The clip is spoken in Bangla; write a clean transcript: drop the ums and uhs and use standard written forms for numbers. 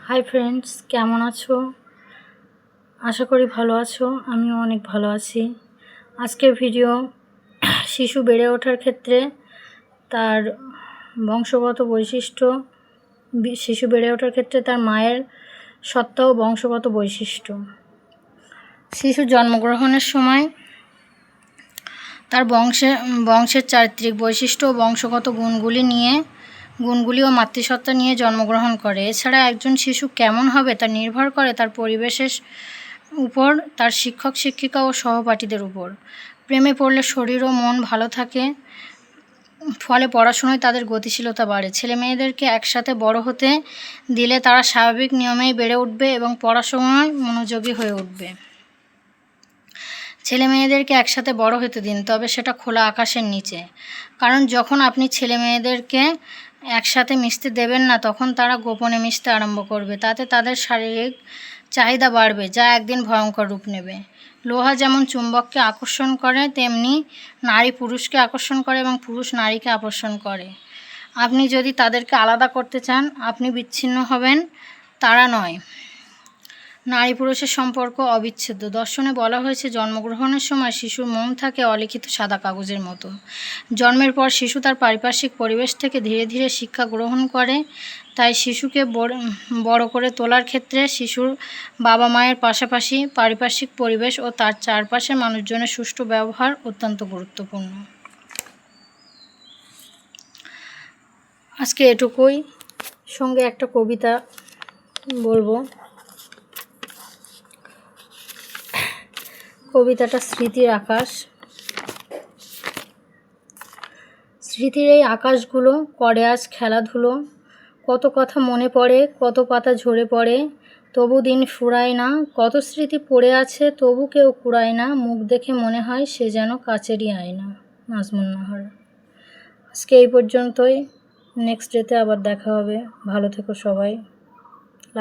হাই ফ্রেন্ডস, কেমন আছো? আশা করি ভালো আছো। আমিও অনেক ভালো আছি। আজকের ভিডিও শিশু বেড়ে ওঠার ক্ষেত্রে তার বংশগত বৈশিষ্ট্য, শিশু বেড়ে ওঠার ক্ষেত্রে তার মায়ের সত্তা ও বংশগত বৈশিষ্ট্য। শিশু জন্মগ্রহণের সময় তার বংশের চারিত্রিক বৈশিষ্ট্য ও বংশগত গুণগুলি ও মাতৃসত্তা নিয়ে জন্মগ্রহণ করে। এছাড়া একজন শিশু কেমন হবে তা নির্ভর করে তার পরিবেশের উপর, তার শিক্ষক শিক্ষিকা ও সহপাঠীদের উপর। প্রেমে পড়লে শরীর ও মন ভালো থাকে, ফলে পড়াশোনায় তাদের গতিশীলতা বাড়ে। ছেলে মেয়েদেরকে একসাথে বড় হতে দিলে তারা স্বাভাবিক নিয়মেই বেড়ে উঠবে এবং পড়াশোনায় মনোযোগী হয়ে উঠবে। ছেলে মেয়েদেরকে একসাথে বড় হতে দিন, তবে সেটা খোলা আকাশের নিচে। কারণ যখন আপনি ছেলে মেয়েদেরকে একসাথে মিশতে দেবেন না, তখন তারা গোপনে মিশতে আরম্ভ করবে। তাতে তাদের শারীরিক চাহিদা বাড়বে, যা একদিন ভয়ঙ্কর রূপ নেবে। লোহা যেমন চুম্বককে আকর্ষণ করে, তেমনি নারী পুরুষকে আকর্ষণ করে এবং পুরুষ নারীকে আকর্ষণ করে। আপনি যদি তাদেরকে আলাদা করতে চান, আপনি বিচ্ছিন্ন হবেন, তারা নয়। নারী পুরুষের সম্পর্ক অবিচ্ছেদ্য। দর্শনে বলা হয়েছে, জন্মগ্রহণের সময় শিশুর মন থাকে অলিখিত সাদা কাগজের মতো। জন্মের পর শিশু তার পারিপার্শ্বিক পরিবেশ থেকে ধীরে ধীরে শিক্ষা গ্রহণ করে। তাই শিশুকে বড় করে তোলার ক্ষেত্রে শিশুর বাবা মায়ের পাশাপাশি পারিপার্শ্বিক পরিবেশ ও তার চারপাশের মানুষজনের সুষ্ঠু ব্যবহার অত্যন্ত গুরুত্বপূর্ণ। আজকে এটুকুই, সঙ্গে একটা কবিতা বলবো। কবিতাটা স্মৃতির আকাশ। স্মৃতির এই আকাশগুলো করে আজ খেলাধুলো। কত কথা মনে পড়ে, কত পাতা ঝরে পড়ে, তবু দিন ফুরায় না। কত স্মৃতি পড়ে আছে, তবু কেউ কুড়ায় না। মুখ দেখে মনে হয় সে যেন কাচেরই আয়না। নাজমুন নাহার। আজকে এই পর্যন্তই। নেক্সট ডেতে আবার দেখা হবে। ভালো থেকো সবাই।